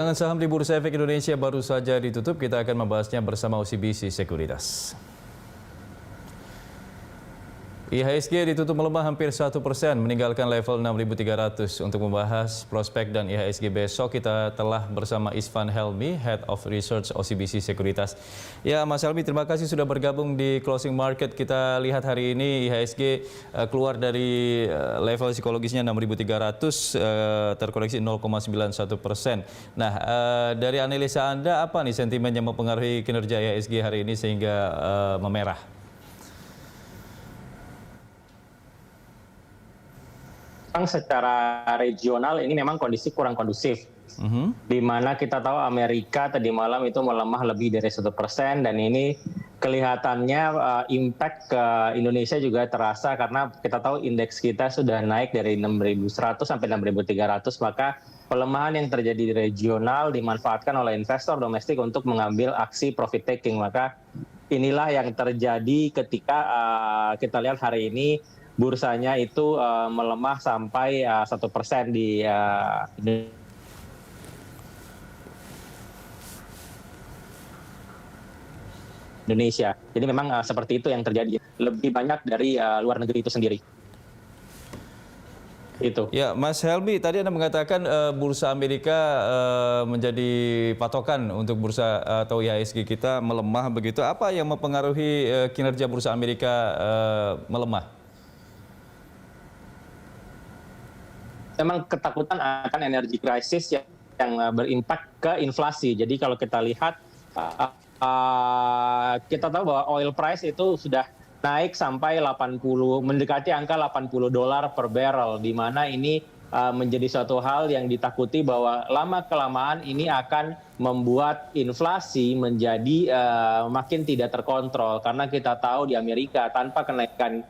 Perdagangan saham di Bursa Efek Indonesia baru saja ditutup. Kita akan membahasnya bersama OCBC Sekuritas. IHSG ditutup melemah hampir 1%, meninggalkan level 6.300. Untuk membahas prospek dan IHSG besok, kita telah bersama Isvan Helmi, Head of Research OCBC Sekuritas. Ya, Mas Helmi, terima kasih sudah bergabung di Closing Market. Kita lihat hari ini IHSG keluar dari level psikologisnya 6.300, terkoreksi 0,91%. Nah, dari analisa Anda, apa nih sentimen yang mempengaruhi kinerja IHSG hari ini sehingga memerah? Secara regional ini memang kondisi kurang kondusif, di mana kita tahu Amerika tadi malam itu melemah lebih dari 1%, dan ini kelihatannya impact ke Indonesia juga terasa karena kita tahu indeks kita sudah naik dari 6.100 sampai 6.300, maka pelemahan yang terjadi di regional dimanfaatkan oleh investor domestik untuk mengambil aksi profit taking. Maka inilah yang terjadi ketika kita lihat hari ini bursanya itu melemah sampai 1% di Indonesia. Jadi memang seperti itu yang terjadi. Lebih banyak dari luar negeri itu sendiri. Itu. Ya, Mas Helmi, tadi Anda mengatakan bursa Amerika menjadi patokan untuk bursa atau IHSG kita melemah begitu. Apa yang mempengaruhi kinerja bursa Amerika melemah? Memang ketakutan akan energi krisis yang berimpak ke inflasi. Jadi kalau kita lihat, kita tahu bahwa oil price itu sudah naik sampai mendekati angka $80 per barrel, di mana ini menjadi suatu hal yang ditakuti bahwa lama-kelamaan ini akan membuat inflasi menjadi makin tidak terkontrol. Karena kita tahu di Amerika tanpa kenaikan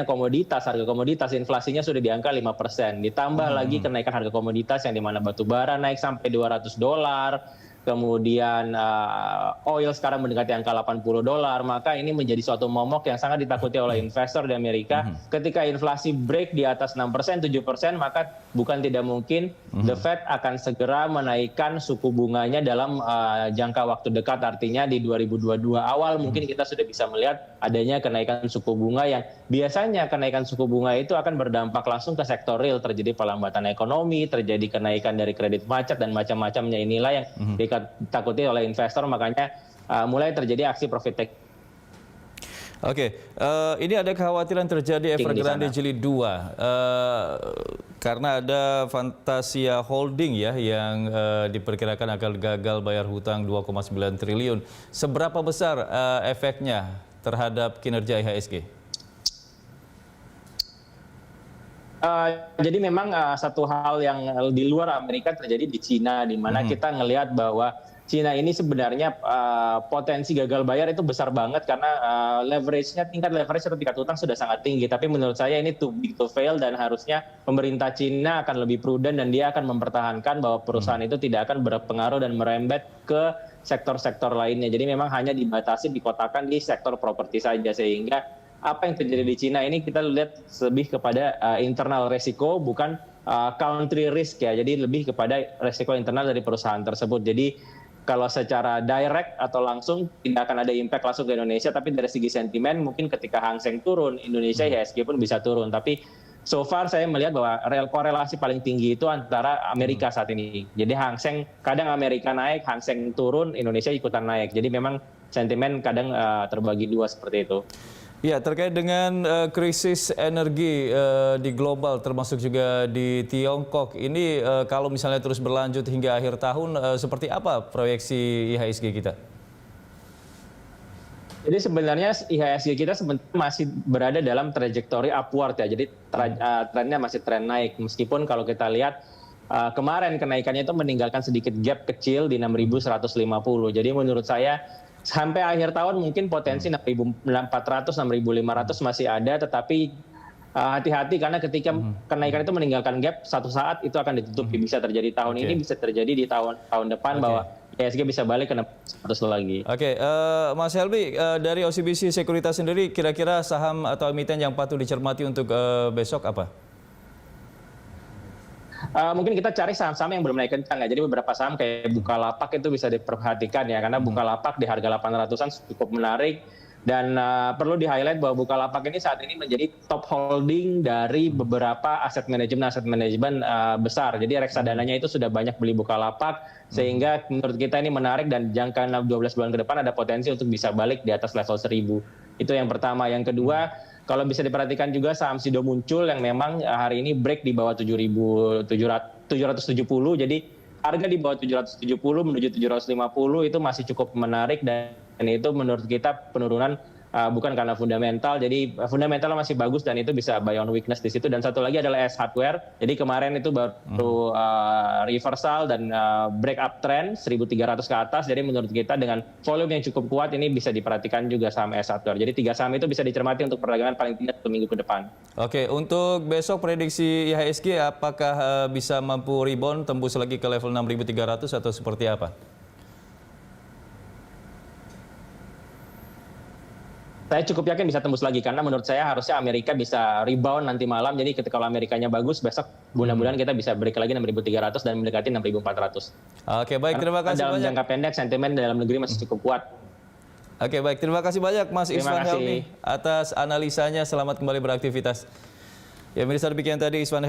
komoditas, harga komoditas, inflasinya sudah di angka 5%. Ditambah lagi kenaikan harga komoditas yang dimana batu bara naik sampai $200, kemudian oil sekarang mendekati angka $80, maka ini menjadi suatu momok yang sangat ditakuti oleh investor di Amerika. Ketika inflasi break di atas 6%, 7%, maka bukan tidak mungkin The Fed akan segera menaikkan suku bunganya dalam jangka waktu dekat. Artinya di 2022 awal mungkin kita sudah bisa melihat adanya kenaikan suku bunga, yang biasanya kenaikan suku bunga itu akan berdampak langsung ke sektor real. Terjadi pelambatan ekonomi, terjadi kenaikan dari kredit macet, dan macam-macamnya. Inilah yang ditakuti oleh investor, makanya mulai terjadi aksi profit taking. Oke, ini ada kekhawatiran terjadi Evergrande Jilid 2 karena ada Fantasia Holding ya yang diperkirakan akan gagal bayar hutang 2,9 triliun. Seberapa besar efeknya terhadap kinerja IHSG? Jadi memang satu hal yang di luar Amerika terjadi di Cina, di mana kita ngelihat bahwa Cina ini sebenarnya potensi gagal bayar itu besar banget karena tingkat leverage atau tingkat utang sudah sangat tinggi. Tapi menurut saya ini too big to fail, dan harusnya pemerintah Cina akan lebih prudent dan dia akan mempertahankan bahwa perusahaan itu tidak akan berpengaruh dan merembet ke sektor-sektor lainnya. Jadi memang hanya dibatasi, dikotakan di sektor properti saja, sehingga apa yang terjadi di Cina ini kita lihat lebih kepada internal resiko, bukan country risk ya. Jadi lebih kepada resiko internal dari perusahaan tersebut. Jadi kalau secara direct atau langsung tidak akan ada impact langsung ke Indonesia, tapi dari segi sentimen mungkin ketika Hang Seng turun, Indonesia IHSG pun bisa turun. Tapi so far saya melihat bahwa korelasi paling tinggi itu antara Amerika saat ini. Jadi Hang Seng, kadang Amerika naik, Hang Seng turun, Indonesia ikutan naik. Jadi memang sentimen kadang terbagi dua seperti itu. Ya, terkait dengan krisis energi di global termasuk juga di Tiongkok, ini kalau misalnya terus berlanjut hingga akhir tahun, seperti apa proyeksi IHSG kita? Jadi sebenarnya IHSG kita masih berada dalam trajektori upward ya, jadi trennya masih tren naik. Meskipun kalau kita lihat kemarin kenaikannya itu meninggalkan sedikit gap kecil di 6.150. Jadi menurut saya sampai akhir tahun mungkin potensi 6.400, 6.500 masih ada, tetapi hati-hati karena ketika kenaikan itu meninggalkan gap, satu saat itu akan ditutupi. Bisa terjadi tahun ini, bisa terjadi di tahun depan bahwa IHSG bisa balik ke 100 lagi. Oke, Mas Helmi, dari OCBC Sekuritas sendiri, kira-kira saham atau emiten yang patut dicermati untuk besok apa? Mungkin kita cari saham-saham yang belum naik kencang ya. Jadi beberapa saham kayak Bukalapak itu bisa diperhatikan ya, karena Bukalapak di harga 800-an cukup menarik. Dan perlu di-highlight bahwa Bukalapak ini saat ini menjadi top holding dari beberapa aset manajemen besar. Jadi reksadananya itu sudah banyak beli Bukalapak, sehingga menurut kita ini menarik dan jangka 12 bulan ke depan ada potensi untuk bisa balik di atas level 1000. Itu yang pertama. Yang kedua, kalau bisa diperhatikan juga saham Sido Muncul yang memang hari ini break di bawah 7.770. Jadi harga di bawah 770 menuju 750 itu masih cukup menarik, dan itu menurut kita penurunan bukan karena fundamental. Jadi fundamentalnya masih bagus dan itu bisa buy on weakness di situ. Dan satu lagi adalah S Hardware. Jadi kemarin itu baru reversal dan break up trend 1.300 ke atas. Jadi menurut kita dengan volume yang cukup kuat ini bisa diperhatikan juga saham S Hardware. Jadi 3 saham itu bisa dicermati untuk perdagangan paling tidak 1 minggu ke depan. Oke, untuk besok prediksi IHSG apakah bisa mampu rebound tembus lagi ke level 6.300 atau seperti apa? Saya cukup yakin bisa tembus lagi, karena menurut saya harusnya Amerika bisa rebound nanti malam. Jadi ketika kalau Amerikanya bagus, besok mudah-mudahan kita bisa break lagi 6.300 dan mendekati 6.400. Oke, baik, terima kasih dalam banyak. Jangka pendek sentimen dalam negeri masih cukup kuat. Oke, baik, terima kasih banyak Mas Terima Iswan kasih. Helmi atas analisanya. Selamat kembali beraktivitas. Ya, pemirsa, demikian tadi Iswan